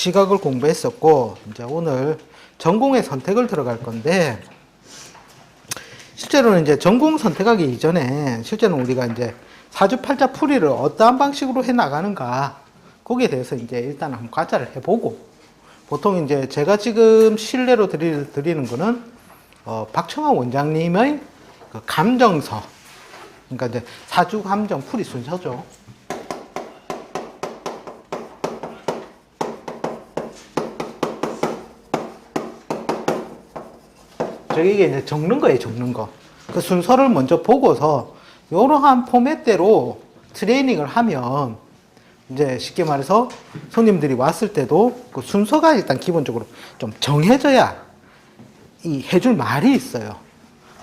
시각을 공부했었고, 이제 오늘 전공의 선택을 들어갈 건데, 실제로는 이제 전공 선택하기 이전에 실제로는 우리가 이제 사주팔자 풀이를 어떠한 방식으로 해 나가는가, 거기에 대해서 이제 일단 한번 과자를 해보고, 보통 이제 제가 지금 신뢰로 드리는 거는 박청아 원장님의 그 감정서, 그러니까 이제 사주 감정 풀이 순서죠. 이게 이제 적는 거예요, 적는 거. 그 순서를 먼저 보고서 이러한 포맷대로 트레이닝을 하면 이제 쉽게 말해서 손님들이 왔을 때도 그 순서가 일단 기본적으로 좀 정해져야 이 해줄 말이 있어요.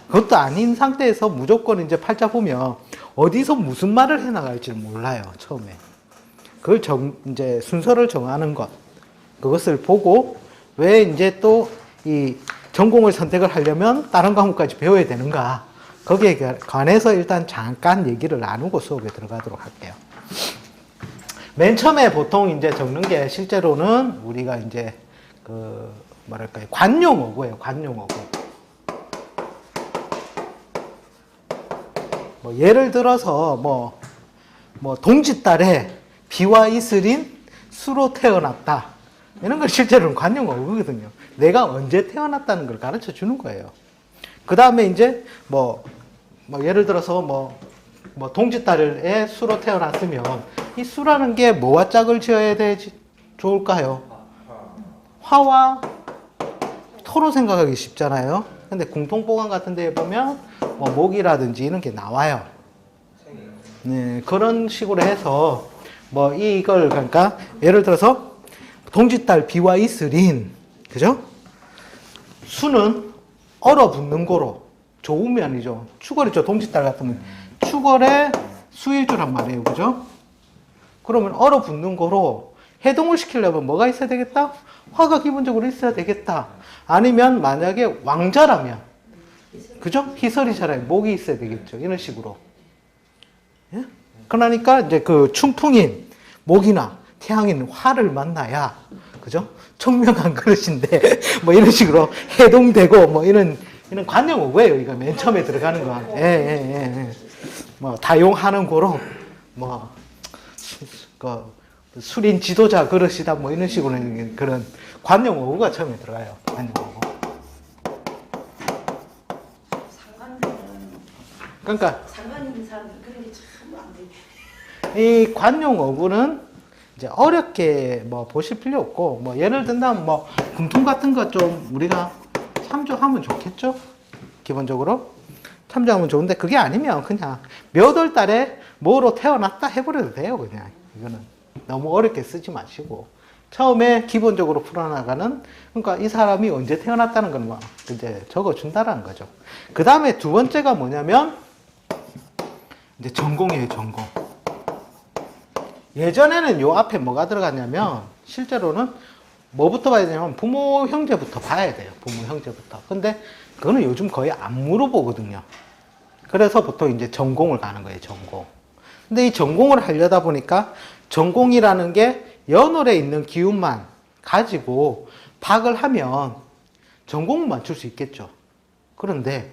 그것도 아닌 상태에서 무조건 이제 팔자 보면 어디서 무슨 말을 해 나갈지 몰라요, 처음에. 그걸 이제 순서를 정하는 것. 그것을 보고 왜 이제 또 이 전공을 선택을 하려면 다른 과목까지 배워야 되는가. 거기에 관해서 일단 잠깐 얘기를 나누고 수업에 들어가도록 할게요. 맨 처음에 보통 이제 적는 게 실제로는 우리가 이제 그 뭐랄까요, 관용어구예요, 관용어구. 뭐 예를 들어서 뭐 동짓달에 비와 이슬인 수로 태어났다. 이런 걸 실제로는 관용어구거든요. 내가 언제 태어났다는 걸 가르쳐 주는 거예요. 그 다음에 이제 뭐 예를 들어서 뭐 동짓달에 수로 태어났으면 이 수라는 게 뭐와 짝을 지어야 되지 좋을까요? 화와 토로 생각하기 쉽잖아요. 근데 공통보감 같은 데에 보면 뭐 목이라든지 이런 게 나와요. 네, 그런 식으로 해서 뭐 이걸 그러니까 예를 들어서 동짓달 비와 이슬인, 그죠? 수는 얼어붙는 거로 좋으면이죠. 축월이죠. 동짓달 같으면 축월의 수일주란 말이에요, 그죠? 그러면 얼어붙는 거로 해동을 시키려면 뭐가 있어야 되겠다? 화가 기본적으로 있어야 되겠다. 아니면 만약에 왕자라면, 그죠? 희설이잖아요. 목이 있어야 되겠죠. 이런 식으로. 예? 그러니까 이제 그 춘풍인 목이나 태양인 화를 만나야, 그죠? 청명한 그릇인데 뭐 이런 식으로 해동되고 뭐 이런 관용어구예요. 이거 맨 처음에 들어가는 거. 예. 뭐 다용하는 고로 뭐 그 술인 지도자 그릇이다 뭐 이런 식으로 그런 관용어구가 처음에 들어가요. 관용어구. 그러니까 상관 있는 사람들 그런 게 참 안 돼. 이 관용어구는 이제 어렵게 뭐 보실 필요 없고, 뭐 예를 든다면 뭐 금통 같은 거 좀 우리가 참조하면 좋겠죠? 기본적으로 참조하면 좋은데, 그게 아니면 그냥 몇 월 달에 뭐로 태어났다 해버려도 돼요. 그냥 이거는 너무 어렵게 쓰지 마시고 처음에 기본적으로 풀어나가는, 그러니까 이 사람이 언제 태어났다는 건 뭐 이제 적어준다라는 거죠. 그 다음에 두 번째가 뭐냐면 이제 전공이에요, 전공. 예전에는 요 앞에 뭐가 들어갔냐면 실제로는 뭐부터 봐야 되냐면 부모 형제부터 봐야 돼요. 부모 형제부터. 근데 그거는 요즘 거의 안 물어보거든요. 그래서 보통 이제 전공을 가는 거예요, 전공. 근데 이 전공을 하려다 보니까 전공이라는 게 연월에 있는 기운만 가지고 박을 하면 전공은 맞출 수 있겠죠. 그런데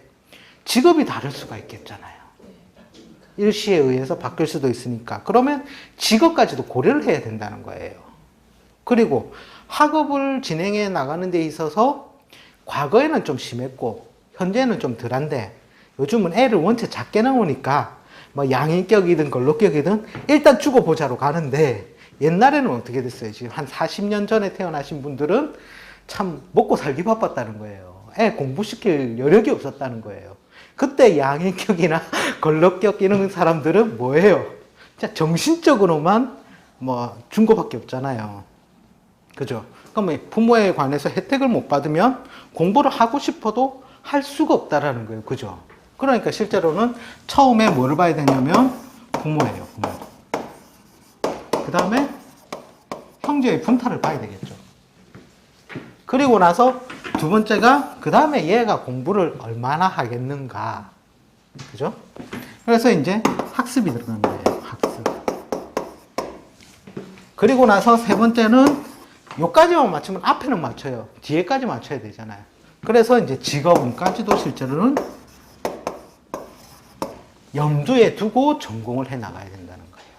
직업이 다를 수가 있겠잖아요. 일시에 의해서 바뀔 수도 있으니까. 그러면 직업까지도 고려를 해야 된다는 거예요. 그리고 학업을 진행해 나가는 데 있어서 과거에는 좀 심했고 현재는 좀 덜한데, 요즘은 애를 원체 작게 나오니까 뭐 양인격이든 걸록격이든 일단 주고 보자로 가는데, 옛날에는 어떻게 됐어요? 지금 한 40년 전에 태어나신 분들은 참 먹고 살기 바빴다는 거예요. 애 공부시킬 여력이 없었다는 거예요. 그때 양인격이나 걸럭격 이런 사람들은 뭐예요? 진짜 정신적으로만 뭐 준 거밖에 없잖아요. 그죠? 그럼 부모에 관해서 혜택을 못 받으면 공부를 하고 싶어도 할 수가 없다라는 거예요. 그죠? 그러니까 실제로는 처음에 뭐를 봐야 되냐면 부모예요, 부모. 그 다음에 형제의 분타를 봐야 되겠죠. 그리고 나서 두 번째가 그 다음에 얘가 공부를 얼마나 하겠는가. 그죠? 그래서 이제 학습이 들어가는 거예요. 학습. 그리고 나서 세 번째는 요까지만 맞추면 앞에는 맞춰요. 뒤에까지 맞춰야 되잖아요. 그래서 이제 직업운까지도 실제로는 염두에 두고 전공을 해 나가야 된다는 거예요.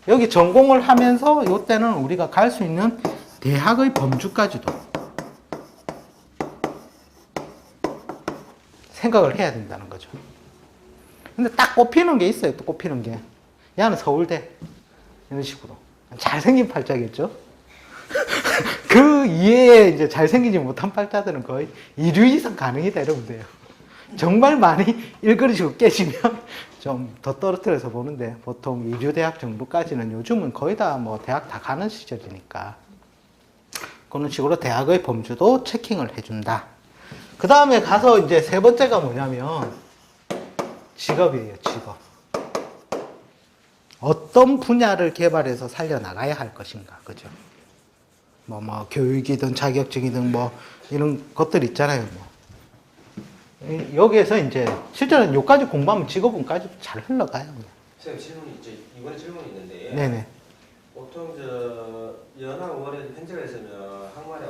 여기 전공을 하면서 요때는 우리가 갈 수 있는 대학의 범주까지도 생각을 해야 된다는 거죠. 근데 딱 꼽히는 게 있어요. 또 꼽히는 게. 야는 서울대. 이런 식으로. 잘생긴 팔자겠죠? 그 이외에 이제 잘생기지 못한 팔자들은 거의 2류 이상 가능이다 이러면 돼요. 정말 많이 일그러지고 깨지면 좀 더 떨어뜨려서 보는데 보통 2류 대학 정도까지는 요즘은 거의 다 뭐 대학 다 가는 시절이니까 그런 식으로 대학의 범주도 체킹을 해준다. 그 다음에 가서 이제 세 번째가 뭐냐면 직업이에요, 직업. 어떤 분야를 개발해서 살려나가야 할 것인가, 그죠? 뭐, 교육이든 자격증이든 뭐, 이런 것들 있잖아요, 뭐. 여기에서 이제, 실제로는 여기까지 공부하면 직업운까지 잘 흘러가요. 선생님 질문이 이제 이번에 질문이 있는데 네네. 보통 연하 5월에 현직을 했으면 항마다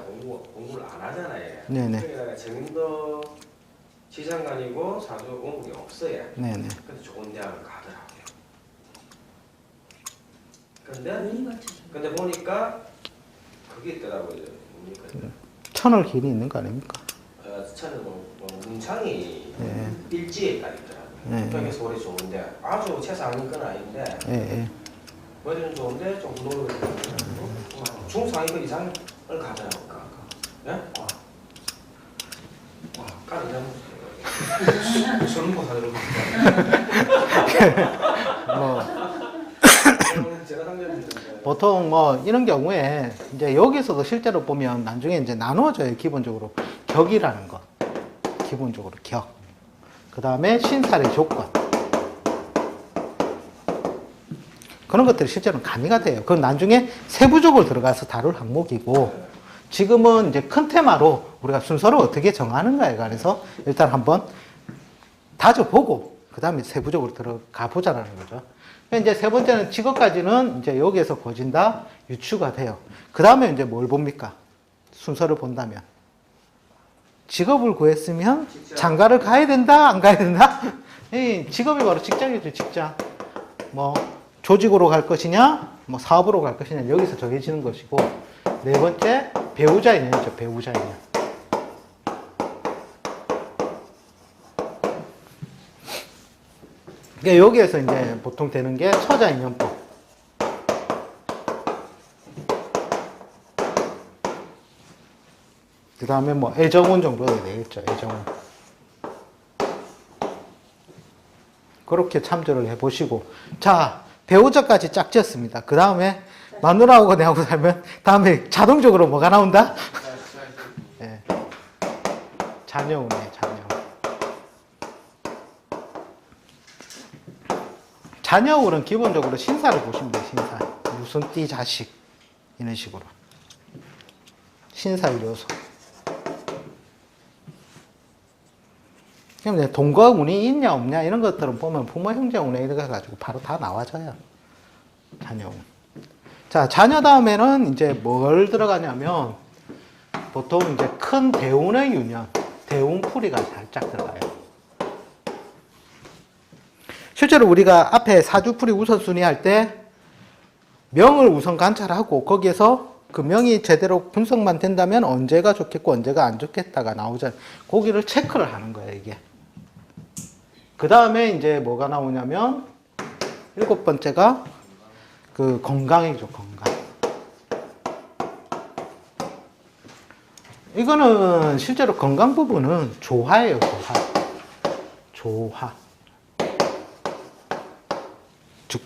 공부를 안 하잖아요. 네네. 그러니까 정도 지장간이고 사주 공부가 없어요. 네네. 근데 좋은 대학을 가더라고요. 눈이 맞춰. 근데 보니까 그게 있더라고요. 뭡니까? 천월 길이 있는 거 아닙니까? 차는 문창이 네. 일지에 딱 있더라고요. 네. 그게 서울이 좋은데 아주 최상위 건 아닌데 예, 예. 머리는 좋은데 좀 노력을 중상위권 이상을 가더라고. 예? 와, 까지 잘못 저런 거 하더라고. 뭐, 제가 상대했는데 보통 뭐, 이런 경우에, 이제 여기서도 실제로 보면 나중에 이제 나누어져요, 기본적으로. 격이라는 것. 기본적으로 격. 그 다음에 신살의 조건. 그런 것들이 실제로는 가미가 돼요. 그건 나중에 세부적으로 들어가서 다룰 항목이고, 지금은 이제 큰 테마로 우리가 순서를 어떻게 정하는가에 관해서 일단 한번 다져보고, 그 다음에 세부적으로 들어가 보자라는 거죠. 이제 세 번째는 직업까지는 이제 여기에서 거진다 유추가 돼요. 그 다음에 이제 뭘 봅니까? 순서를 본다면. 직업을 구했으면 장가를 가야 된다? 안 가야 된다? 이 직업이 바로 직장이죠, 직장. 뭐, 조직으로 갈 것이냐, 뭐, 사업으로 갈 것이냐, 여기서 정해지는 것이고, 네 번째, 배우자 인연이죠, 배우자 인연. 그러니까 여기에서 이제 보통 되는 게 처자 인연법. 그 다음에 뭐 애정운 정도 되겠죠, 애정운. 그렇게 참조를 해보시고. 자, 배우자까지 짝 지었습니다. 그 다음에 마누라하고 내하고 살면 다음에 자동적으로 뭐가 나온다? 네. 자녀운이에요, 자녀운. 자녀운은 기본적으로 신사를 보시면 돼요, 신사. 무슨 띠 자식. 이런 식으로. 신사 요소. 그럼 돈과 운이 있냐 없냐 이런 것들은 보면 부모 형제 운에 이래 가지고 바로 다 나와져요. 자녀운. 자, 자녀 다음에는 이제 뭘 들어가냐면 보통 이제 큰 대운의 유년, 대운풀이가 살짝 들어가요. 실제로 우리가 앞에 사주풀이 우선순위 할 때 명을 우선 관찰하고 거기에서 그 명이 제대로 분석만 된다면 언제가 좋겠고 언제가 안 좋겠다가 나오잖아요. 거기를 체크를 하는 거예요, 이게. 그 다음에 이제 뭐가 나오냐면 일곱 번째가 그 건강이죠, 건강. 이거는 실제로 건강 부분은 조화예요, 조화. 조화. 즉,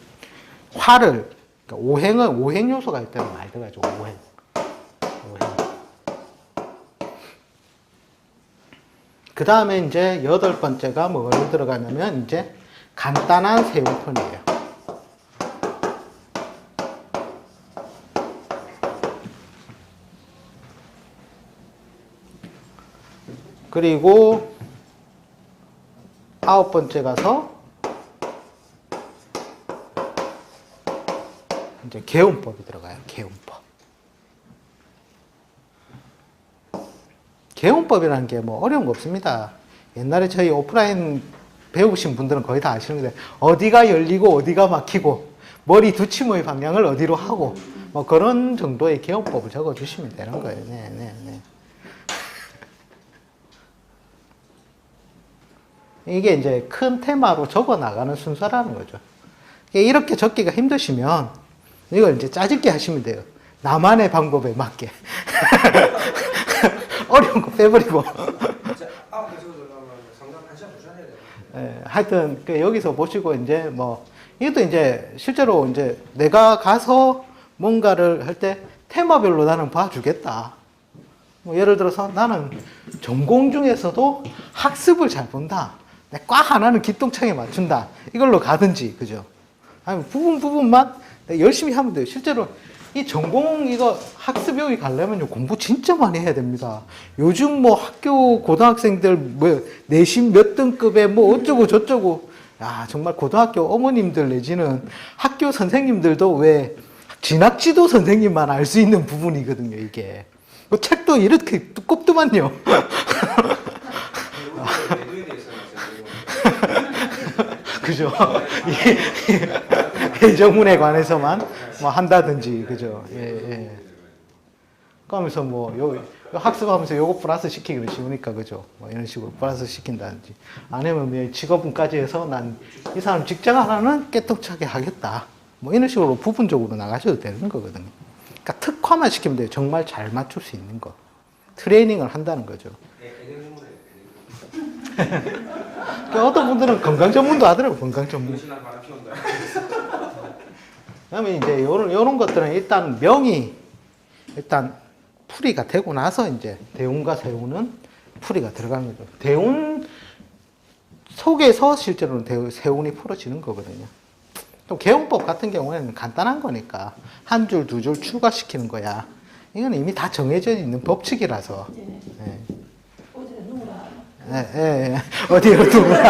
화를, 그러니까 오행 요소가 있다는 말 들어가죠, 오행. 그 다음에 이제 여덟 번째가 뭘 들어가냐면 이제 간단한 세운편이에요. 그리고 아홉 번째 가서 이제 개운법이 들어가요. 개운법. 개운법이라는 게 뭐 어려운 거 없습니다. 옛날에 저희 오프라인 배우신 분들은 거의 다 아시는 건데, 어디가 열리고 어디가 막히고 머리 두침의 방향을 어디로 하고 뭐 그런 정도의 개운법을 적어 주시면 되는 거예요. 네, 네, 네. 이게 이제 큰 테마로 적어 나가는 순서라는 거죠. 이렇게 적기가 힘드시면 이걸 이제 짜집기 하시면 돼요. 나만의 방법에 맞게. 어려운 거 빼버리고. 하여튼 여기서 보시고 이제 뭐 이것도 이제 실제로 이제 내가 가서 뭔가를 할 때 테마별로 나는 봐주겠다. 뭐 예를 들어서 나는 전공 중에서도 학습을 잘 본다. 내 과 하나는 기똥차게 맞춘다. 이걸로 가든지, 그죠? 아니, 부분만 열심히 하면 돼요. 실제로 이 전공 이거 학습 여기 가려면 공부 진짜 많이 해야 됩니다. 요즘 뭐 학교 고등학생들 뭐 내신 몇 등급에 뭐 어쩌고 저쩌고, 야, 정말 고등학교 어머님들 내지는 학교 선생님들도 왜 진학지도 선생님만 알 수 있는 부분이거든요, 이게. 그 책도 이렇게 두껍더만요. 그죠? 예정문에 관해서만 뭐 한다든지, 그죠? 예, 예. 그러면서 뭐, 학습하면서 요거 플러스 시키기도 쉬우니까, 그죠? 뭐 이런 식으로 플러스 시킨다든지. 아니면 직업군까지 해서 난 이 사람 직장 하나는 깨끗하게 하겠다. 뭐 이런 식으로 부분적으로 나가셔도 되는 거거든요. 그러니까 특화만 시키면 돼요. 정말 잘 맞출 수 있는 거. 트레이닝을 한다는 거죠. 그러니까 어떤 분들은 건강 전문도 하더라고요. 건강 전문. 그다음에 이제 요런 것들은 일단 명이 일단 풀이가 되고 나서 이제 대운과 세운은 풀이가 들어가는 거죠. 대운 속에서 실제로는 세운이 풀어지는 거거든요. 또 개운법 같은 경우에는 간단한 거니까 한 줄, 두 줄 추가시키는 거야. 이건 이미 다 정해져 있는 법칙이라서. 네. 예, 예, 예. 어디로 누구나.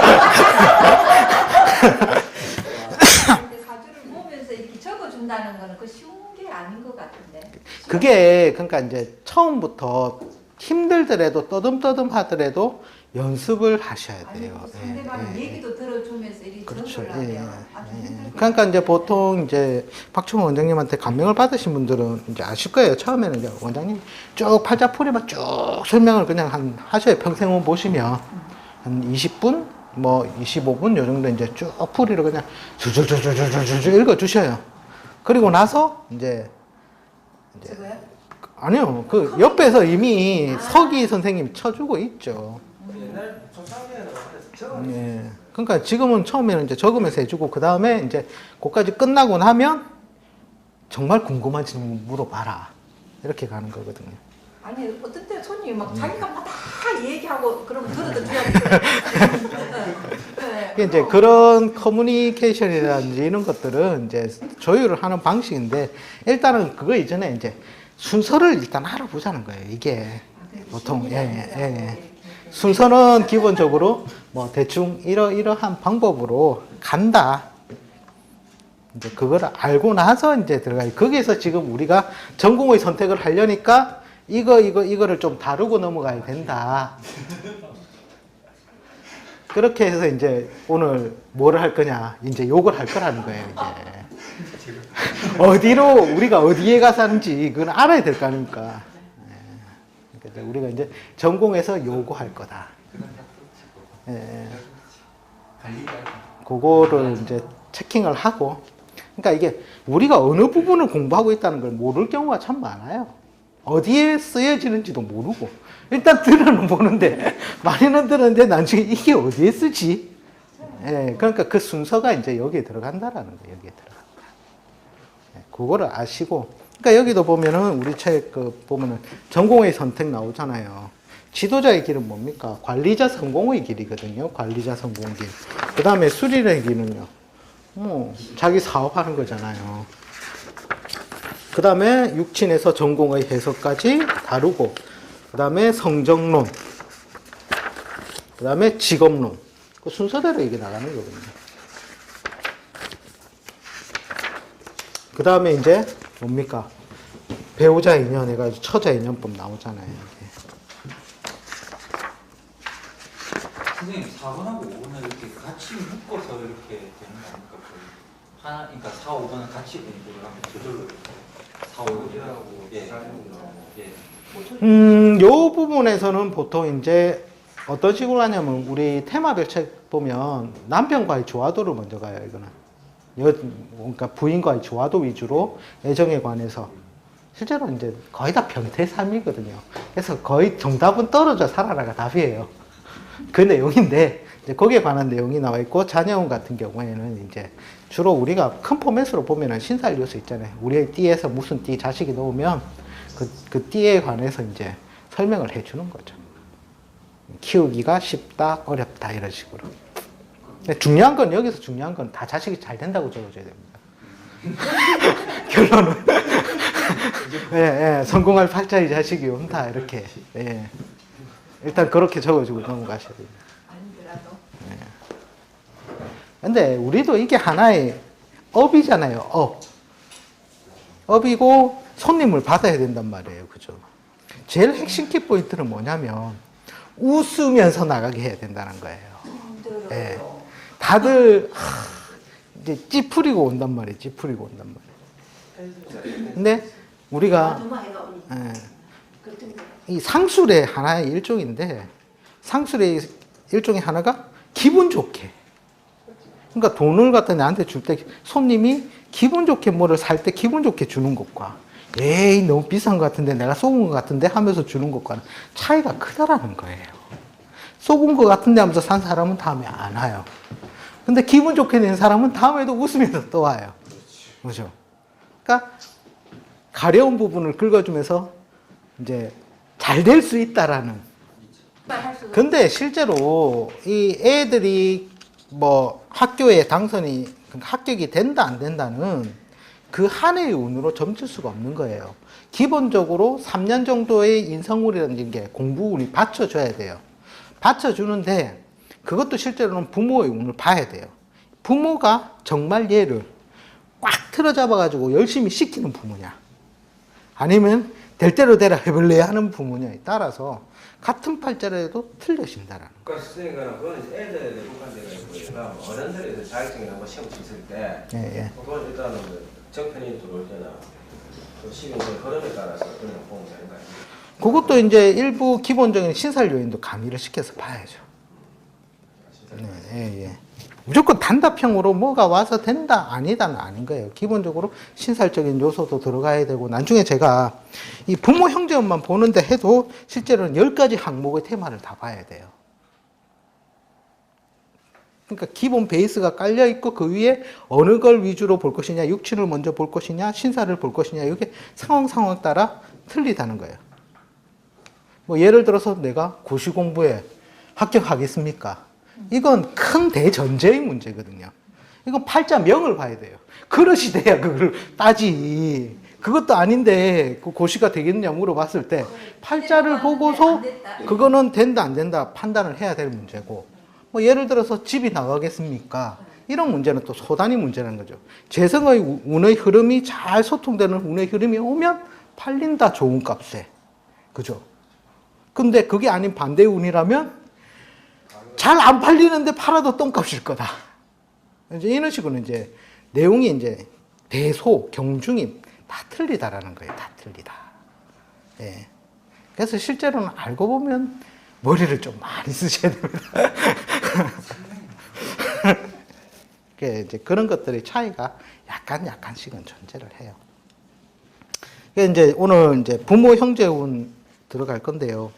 사주를 보면서 이렇게 적어준다는 거는 그 쉬운 게 아닌 것 같은데. 그게, 그러니까 이제 처음부터 힘들더라도 떠듬떠듬 하더라도 연습을 하셔야 돼요. 아니, 상대방 얘기도 들어주면서 이렇게 그렇죠. 전달을 예, 하면 아주 힘들 그러니까 이제 보통 이제 박충호 원장님한테 감명을 받으신 분들은 이제 아실 거예요. 처음에는 이제 원장님 쭉 팔자풀이만 쭉 설명을 그냥 하셔요. 평생원 보시면 한 20분, 뭐 25분 요 정도 이제 쭉 풀이를 그냥 줄줄줄줄줄줄 읽어주셔요. 그리고 나서 이제 저거요? 아니요, 그 옆에서 이미 서기 선생님이 쳐주고 있죠. 옛날 초창기에는 적어. 예. 그러니까 지금은 처음에는 이제 적으면서 해주고, 그 다음에 이제 그까지 끝나고 나면 정말 궁금한 질문 물어봐라. 이렇게 가는 거거든요. 아니 어떤 때 손님이 막 자기가 막 다 얘기하고 그러면 들어도 줘야 돼. 이제 그런 커뮤니케이션이라든지 이런 것들은 이제 조율을 하는 방식인데, 일단은 그거 이전에 이제 순서를 일단 알아보자는 거예요. 이게 보통, 순서는 기본적으로 뭐 대충 이러한 방법으로 간다. 이제 그걸 알고 나서 이제 들어가요. 거기에서 지금 우리가 전공의 선택을 하려니까 이거를 좀 다루고 넘어가야 된다. 그렇게 해서 이제 오늘 뭐를 할 거냐, 이제 욕을 할 거라는 거예요, 이제. 어디로, 우리가 어디에 가서 하는지 그건 알아야 될 거 아닙니까? 그러니까 우리가 이제 전공에서 요구할 거다. 그거를 이제 체킹을 하고, 그러니까 이게 우리가 어느 부분을 공부하고 있다는 걸 모를 경우가 참 많아요. 어디에 쓰여지는지도 모르고 일단 들어는 보는데 많이는 들었는데 나중에 이게 어디에 쓰지? 그러니까 그 순서가 이제 여기에 들어간다라는 거예요. 여기에 들어간다. 그거를 아시고, 그러니까 여기도 보면은 우리 책 보면은 전공의 선택 나오잖아요. 지도자의 길은 뭡니까? 관리자 성공의 길이거든요. 관리자 성공의 길. 그 다음에 수리의 길은요. 자기 사업하는 거잖아요. 그 다음에 육친에서 전공의 해석까지 다루고, 그 다음에 성적론, 그 다음에 직업론. 그 순서대로 이게 나가는 거거든요. 그 다음에 이제 뭡니까? 배우자 인연 해가지고 처자 인연법 나오잖아요. 이게. 4번하고 5번은 이렇게 같이 묶어서 이렇게 되는 거 아닙니까? 거의? 하나, 그러니까 4, 5번은 같이 공부를 하면 저절로 이렇게 4, 5번하고 예. 예. 요 부분에서는 보통 이제 어떤 식으로 하냐면 우리 테마별 책 보면 남편과의 조화도를 먼저 가요, 이거는. 그러니까 부인과의 조화도 위주로 애정에 관해서. 실제로 이제 거의 다 병태삼이거든요. 그래서 거의 정답은 떨어져 살아라가 답이에요. 그 내용인데, 이제 거기에 관한 내용이 나와 있고, 자녀운 같은 경우에는 이제 주로 우리가 큰 포맷으로 보면은 신살 요소 있잖아요. 우리의 띠에서 무슨 띠 자식이 나오면 그 띠에 관해서 이제 설명을 해 주는 거죠. 키우기가 쉽다, 어렵다, 이런 식으로. 근데 중요한 건, 여기서 중요한 건 다 자식이 잘 된다고 적어줘야 됩니다. 결론은. 예, 예, 성공할 팔자의 자식이 온다, 이렇게. 예. 일단 그렇게 적어주고 넘어가셔야 돼요. 아니더라도. 근데 우리도 이게 하나의 업이잖아요, 업. 업이고 손님을 받아야 된단 말이에요, 그죠? 제일 핵심 키포인트는 뭐냐면 웃으면서 나가게 해야 된다는 거예요. 힘들어요. 예. 다들 이제 찌푸리고 온단 말이에요, 찌푸리고 온단 말이에요. 근데 우리가 두마이가 오니. 예, 그 정도. 이 상술의 하나의 일종인데, 상술의 일종의 하나가 기분 좋게. 그러니까 돈을 갖다 내한테 줄 때 손님이 기분 좋게 뭐를 살 때 기분 좋게 주는 것과, 에이 너무 비싼 것 같은데 내가 속은 것 같은데 하면서 주는 것과는 차이가 크다라는 거예요. 속은 것 같은데 하면서 산 사람은 다음에 안 와요. 근데 기분 좋게 낸 사람은 다음에도 웃으면서 또 와요. 그렇죠? 그러니까 가려운 부분을 긁어주면서 이제 잘 될 수 있다라는. 근데 실제로 이 애들이 뭐 학교에 당선이, 합격이 된다 안 된다는 그 한 해의 운으로 점칠 수가 없는 거예요. 기본적으로 3년 정도의 인성울이라는 게 공부운이 받쳐줘야 돼요. 받쳐주는데 그것도 실제로는 부모의 운을 봐야 돼요. 부모가 정말 얘를 꽉 틀어잡아가지고 열심히 시키는 부모냐, 아니면 될 대로 되라 해볼래 하는 부모냐에 따라서 같은 팔자라도 틀려진다라는 거예요. 그러니까 선생님, 그건 애들에 국한 데가 있고, 어른들에서 자격증이나 뭐 시험 칠 때, 예. 그건 일단은 정편이 들어올 때나 시민의 흐름에 따라서 그냥 보면 되는 거 아닙니까? 그것도 이제 일부 기본적인 신살 요인도 가미를 시켜서 봐야죠. 네, 예. 무조건 단답형으로 뭐가 와서 된다, 아니다는 아닌 거예요. 기본적으로 신살적인 요소도 들어가야 되고, 나중에 제가 이 부모 형제만 보는데 해도 실제로는 10가지 항목의 테마를 다 봐야 돼요. 그러니까 기본 베이스가 깔려 있고 그 위에 어느 걸 위주로 볼 것이냐, 육친을 먼저 볼 것이냐, 신사를 볼 것이냐, 이게 상황 따라 틀리다는 거예요. 뭐 예를 들어서 내가 고시 공부에 합격하겠습니까? 이건 큰 대전제의 문제거든요. 이건 팔자명을 봐야 돼요. 그릇이 돼야 그걸 따지. 그것도 아닌데 그 고시가 되겠느냐 물어봤을 때 팔자를 보고서 그거는 된다 안 된다 판단을 해야 될 문제고, 뭐 예를 들어서 집이 나가겠습니까? 이런 문제는 또 소단위 문제라는 거죠. 재성의 운의 흐름이 잘 소통되는 운의 흐름이 오면 팔린다, 좋은 값에. 그죠? 근데 그게 아닌 반대의 운이라면 잘 안 팔리는데 팔아도 똥값일 거다. 이제 이런 식으로 이제 내용이 이제 대소, 경중임 다 틀리다라는 거예요. 다 틀리다. 예. 그래서 실제로는 알고 보면 머리를 좀 많이 쓰셔야 됩니다. 이제 그런 것들의 차이가 약간씩은 존재를 해요. 이제 오늘 이제 부모 형제운 들어갈 건데요.